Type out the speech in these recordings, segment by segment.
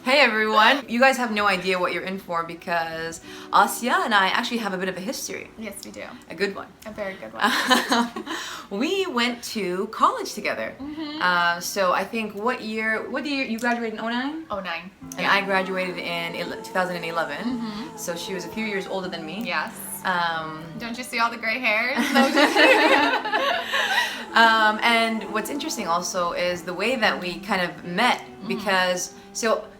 Hey everyone! You guys have no idea what you're in for because Ascia and I actually have a bit of a history. Yes, we do. A good one. A very good one. We went to college together. So I think what year you graduated in 09? 09. And I graduated in 2011. So she was a few years older than me. Yes. Um, Don't you see all the gray hairs? And what's interesting also is the way that we kind of met because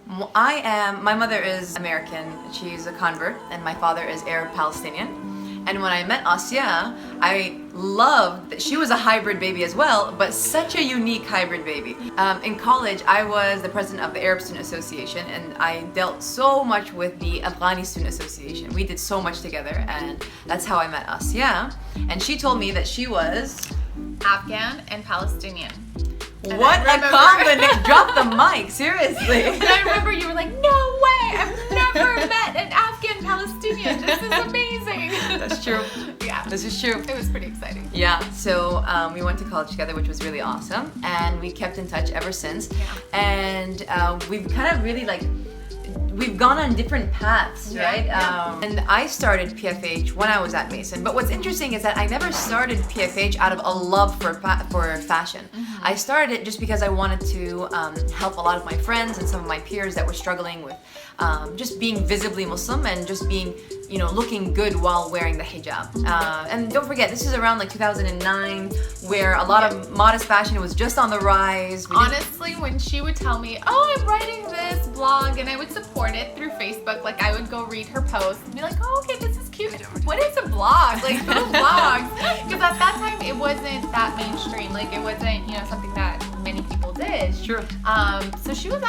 my mother is American, she's a convert, and my father is Arab Palestinian. And when I met Ascia, I loved that she was a hybrid baby as well, but such a unique hybrid baby. In college, I was the president of the Arab Student Association, and I dealt so much with the Afghani Student Association. We did so much together, and that's how I met Ascia. And she told me that she was Afghan and Palestinian. What a combination! Drop the mic, seriously. And I remember you were like, no way, I've never met an Afghan Palestinian. This is amazing. That's true. Yeah. This is true. It was pretty exciting. Yeah, so we went to college together, which was really awesome, and we kept in touch ever since. Yeah. And we've kind of really we've gone on different paths, right? Yeah. And I started PFH when I was at Mason. But what's interesting is that I never started PFH out of a love for fashion. I started it just because I wanted to help a lot of my friends and some of my peers that were struggling with just being visibly Muslim and just being, looking good while wearing the hijab. And don't forget, this is around 2009, where a lot of modest fashion was just on the rise. Honestly, when she would tell me, oh, I'm writing this blog, and I would support it through Facebook, I would go read her post and be like, oh, okay, this is cute. What is a blog? Who blogs? Because at that time, it wasn't that mainstream. It wasn't, something that many people did. Sure. So you were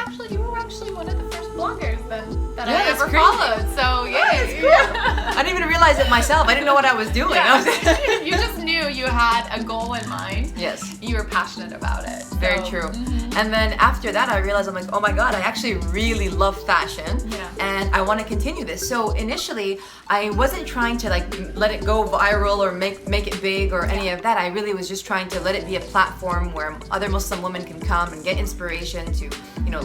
actually one of the first bloggers that Yeah, I that's ever crazy. followed. So yeah, That's cool. I didn't even realize it myself. I didn't know what I was doing. Yeah. You just knew you had a goal in mind. Yes. You were passionate about it. Very true. And then after that, I realized I'm like, oh my God, I actually really love fashion. Yeah. And I want to continue this. So initially, I wasn't trying to let it go viral or make it big or any of that. I really was just trying to let it be a platform where other Muslim women can come and get inspiration to,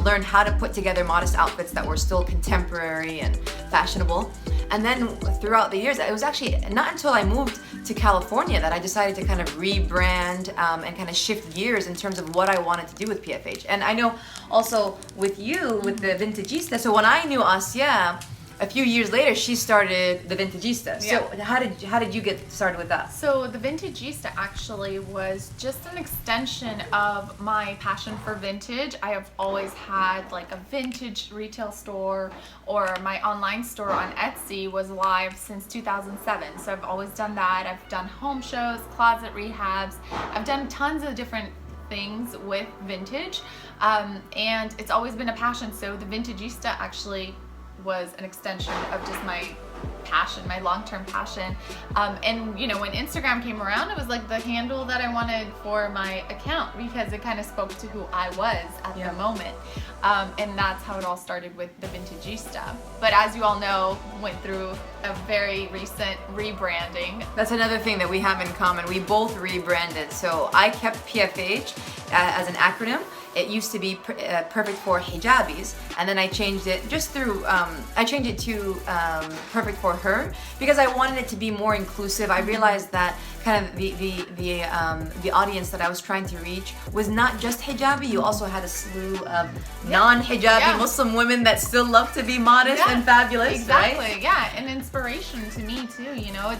learn how to put together modest outfits that were still contemporary and fashionable. And then throughout the years, it was actually not until I moved to California that I decided to kind of rebrand and kind of shift gears in terms of what I wanted to do with PFH. And I know also with you, with the Ista. So when I knew Ascia, a few years later, she started the Ista. So how did you get started with that? So the Ista actually was just an extension of my passion for vintage. I have always had a vintage retail store, or my online store on Etsy was live since 2007. So I've always done that. I've done home shows, closet rehabs. I've done tons of different things with vintage, and it's always been a passion. So the Ista actually was an extension of just my passion, my long-term passion. And when Instagram came around, it was the handle that I wanted for my account because it kind of spoke to who I was at the moment. And that's how it all started with the Ista. But as you all know, went through a very recent rebranding. That's another thing that we have in common. We both rebranded. So I kept PFH as an acronym. It used to be perfect for hijabis, and then I changed it to perfect for her because I wanted it to be more inclusive. I realized that kind of the audience that I was trying to reach was not just hijabi. You also had a slew of non-hijabi Muslim women that still love to be modest and fabulous. Exactly. Right? Yeah, and inspiration to me too.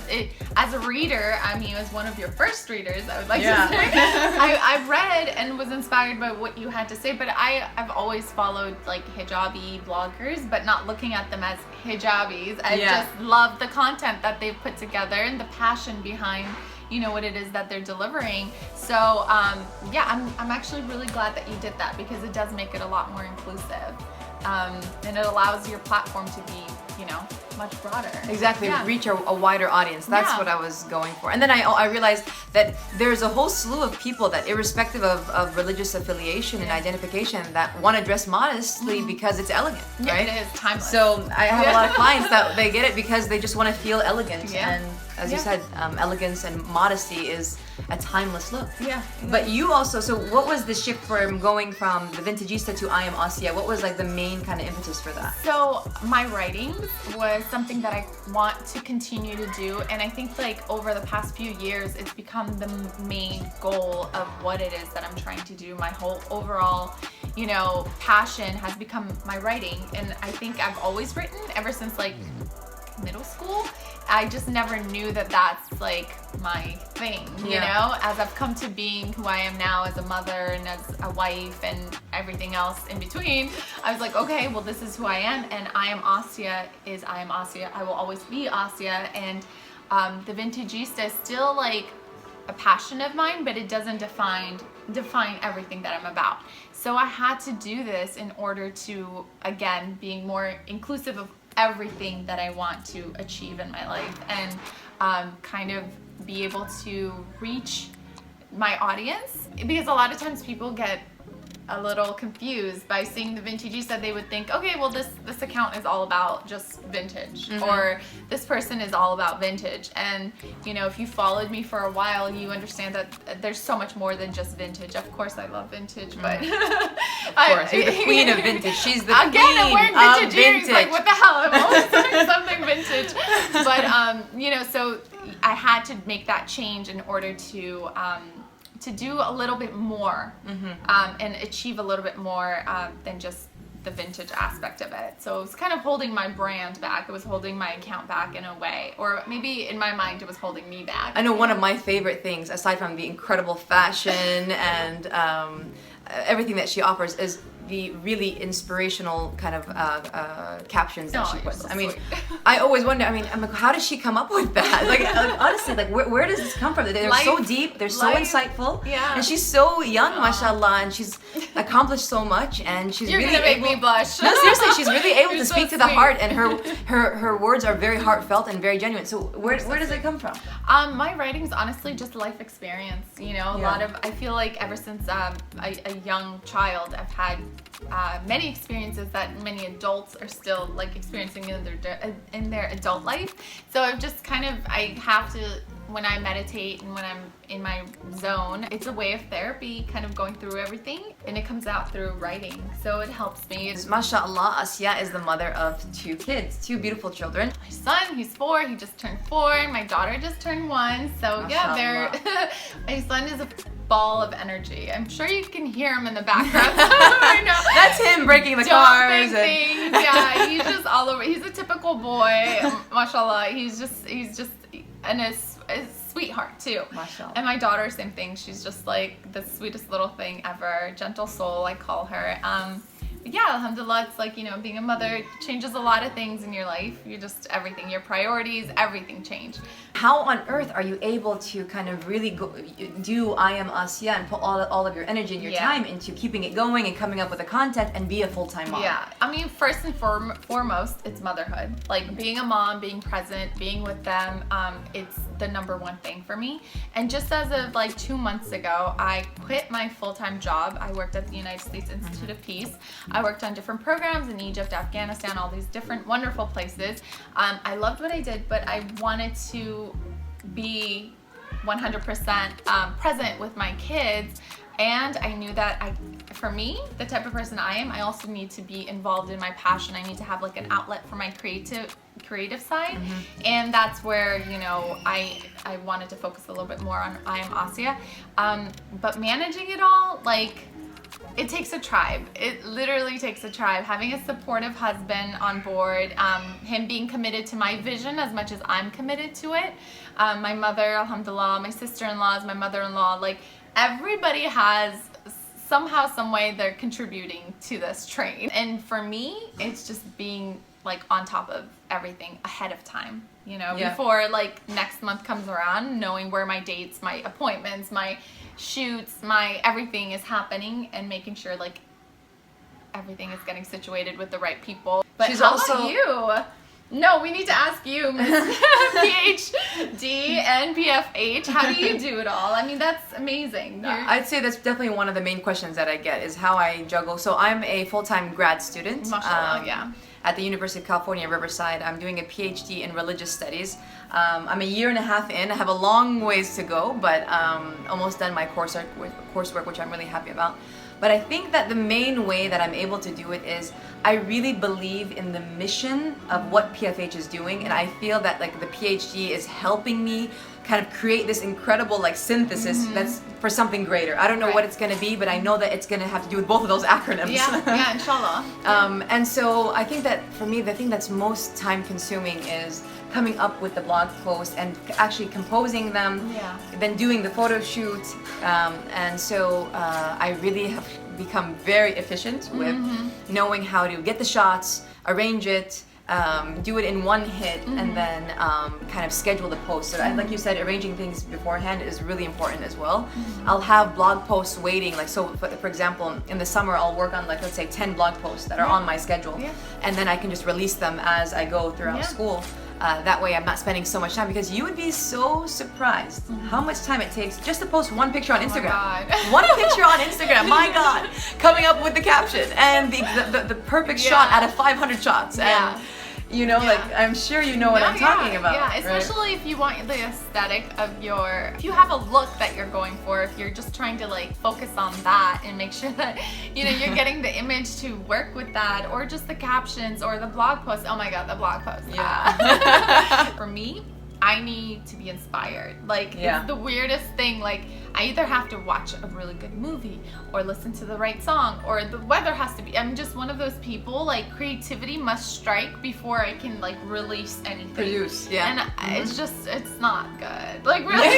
It as a reader. I mean, as one of your first readers, I would like to say, I read and was inspired by what you had to say. But I've always followed hijabi bloggers, but not looking at them as hijabis. I just love the content that they've put together and the passion behind what it is that they're delivering. So I'm actually really glad that you did that because it does make it a lot more inclusive, and it allows your platform to be much broader. Exactly, reach a wider audience. That's what I was going for. And then I realized that there's a whole slew of people that, irrespective of religious affiliation and identification, that want to dress modestly because it's elegant, right? It is timeless. So I have a lot of clients that they get it because they just want to feel elegant. And as you said, elegance and modesty is a timeless look. Yeah. But you also, so what was the shift from going from the vintage Ista to I Am Ascia? What was like the main kind of impetus for that? So my writings was something that I want to continue to do, and I think like over the past few years it's become the main goal of what it is that I'm trying to do. My whole overall, you know, passion has become my writing, and I think I've always written ever since like middle school. I just never knew that that's like my thing, you know, as I've come to being who I am now as a mother and as a wife and everything else in between. I was like, okay, well, this is who I am, and I Am Ascia is I Am Ascia. I will always be Ascia, and the vintage Ista is still like a passion of mine, but it doesn't define everything that I'm about. So I had to do this in order to, again, being more inclusive of everything that I want to achieve in my life, and kind of be able to reach my audience, because a lot of times people get a little confused by seeing the vintage Ista. They would think, okay, well this account is all about just vintage, or this person is all about vintage. And you know, if you followed me for a while, you understand that there's so much more than just vintage. Of course I love vintage, but of course, you're the queen of vintage. She's the again, queen I'm wearing vintage earrings. vintage. Like, what the hell? I'm always wearing something vintage. But you know, so I had to make that change in order to do a little bit more and achieve a little bit more than just the vintage aspect of it. So it was kind of holding my brand back. It was holding my account back in a way, or maybe in my mind it was holding me back. I know one of my favorite things, aside from the incredible fashion and everything that she offers, is the really inspirational kind of captions that she puts. So I mean, sweet. I always wonder, I'm like, how does she come up with that? Like honestly, like where does this come from? They're so deep, they're so insightful. Yeah. And she's so young, mashallah, and she's accomplished so much, and she's You're really gonna make able, me blush. No, seriously, she's really able You're to so speak to the sweet. heart, and her words are very heartfelt and very genuine. So where does it come from? My writing's honestly just life experience, you know. A lot of, I feel like ever since a young child, I've had many experiences that many adults are still like experiencing in their adult life. So I've just kind of, I have to, when I meditate and when I'm in my zone, it's a way of therapy, kind of going through everything, and it comes out through writing. So it helps me. Mashallah, Ascia is the mother of 2 kids, 2 beautiful children. My son, he's 4, he just turned 4, and my daughter just turned 1. So yeah, they're my son is a ball of energy. I'm sure you can hear him in the background. I know. That's him breaking the cars. Things. Yeah, he's just all over. He's a typical boy, mashallah. He's just and a sweetheart too. Mashallah. And my daughter, same thing. She's just like the sweetest little thing ever. Gentle soul, I call her. Yeah, alhamdulillah, it's like, you know, being a mother changes a lot of things in your life. You just, everything, your priorities, everything change. How on earth are you able to kind of really do I Am Ascia and put all of your energy and your time into keeping it going and coming up with the content and be a full-time mom? Yeah, I mean, first and foremost, it's motherhood. Like being a mom, being present, being with them, it's the #1 thing for me. And just as of like 2 months ago, I quit my full-time job. I worked at the United States Institute of Peace. I worked on different programs in Egypt, Afghanistan, all these different wonderful places. I loved what I did, but I wanted to be 100% present with my kids. And I knew that for me, the type of person I am, I also need to be involved in my passion. I need to have like an outlet for my creative side. And that's where, you know, I wanted to focus a little bit more on I Am Ascia. But managing it all, like, it takes a tribe. It literally takes a tribe. Having a supportive husband on board, him being committed to my vision as much as I'm committed to it. My mother, alhamdulillah, my sister-in-laws, my mother-in-law, like everybody has somehow, some way they're contributing to this train. And for me, it's just being like on top of everything ahead of time, you know, before like next month comes around, knowing where my dates, my appointments, my shoots, my everything is happening, and making sure like everything is getting situated with the right people. But She's how also about you? No, we need to ask you, Miss PhD and PFH. How do you do it all? I mean, that's amazing. I'd say that's definitely one of the main questions that I get is how I juggle. So I'm a full-time grad student. Mashallah, yeah. At the University of California, Riverside. I'm doing a PhD in religious studies. I'm a year and a half in. I have a long ways to go, but almost done my coursework, which I'm really happy about. But I think that the main way that I'm able to do it is I really believe in the mission of what PFH is doing, and I feel that like the PhD is helping me kind of create this incredible like synthesis that's for something greater. I don't know what it's going to be, but I know that it's going to have to do with both of those acronyms. Yeah, inshallah. And so I think that for me, the thing that's most time consuming is coming up with the blog post and actually composing them, then doing the photo shoot. And so I really have become very efficient with knowing how to get the shots, arrange it, do it in one hit, and then kind of schedule the post. So like you said, arranging things beforehand is really important as well. I'll have blog posts waiting, like so for example, in the summer I'll work on like let's say 10 blog posts that are on my schedule, and then I can just release them as I go throughout school. That way I'm not spending so much time, because you would be so surprised how much time it takes just to post one picture on Instagram. My God. One picture on Instagram, my God, coming up with the caption and the perfect shot out of 500 shots. And you know, like I'm sure you know what I'm talking about. Yeah, especially if you want the aesthetic of if you have a look that you're going for, if you're just trying to like focus on that and make sure that, you know, you're getting the image to work with that, or just the captions or the blog post. Oh my God, the blog post. Yeah. For me, I need to be inspired. Like, it's the weirdest thing. Like, I either have to watch a really good movie or listen to the right song, or the weather has to be. I'm just one of those people, like, creativity must strike before I can, like, release anything. Produce, And it's just, it's not good. Like, really,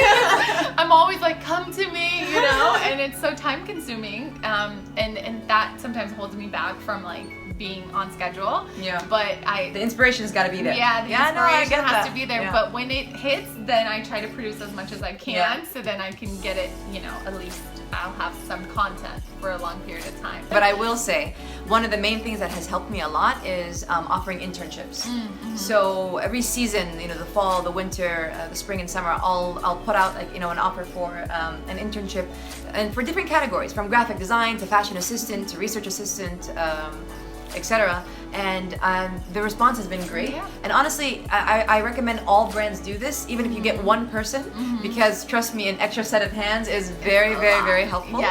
I'm always like, come to me, you know? And it's so time consuming. And that sometimes holds me back from, like, being on schedule. But the inspiration's got to be there. The inspiration has to be there. But when it hits, then I try to produce as much as I can, so then I can get it, you know, at least I'll have some content for a long period of time. But I will say, one of the main things that has helped me a lot is offering internships. So every season, you know, the fall, the winter, the spring and summer, I'll put out like, you know, an offer for an internship, and for different categories, from graphic design to fashion assistant to research assistant, etc. And the response has been great. And honestly, I recommend all brands do this, even if you get one person, because trust me, an extra set of hands is very, very, very helpful.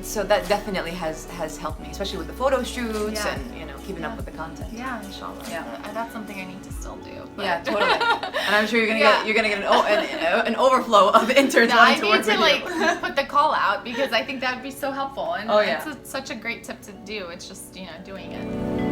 So that definitely has helped me, especially with the photo shoots and, you know, keeping up with the content. Inshallah. That's something I need to still do. But. Totally. And I'm sure you're gonna get an overflow of interns wanting to work with you. I need to like put the call out, because I think that would be so helpful, and it's such a great tip to do. It's just, you know, doing it.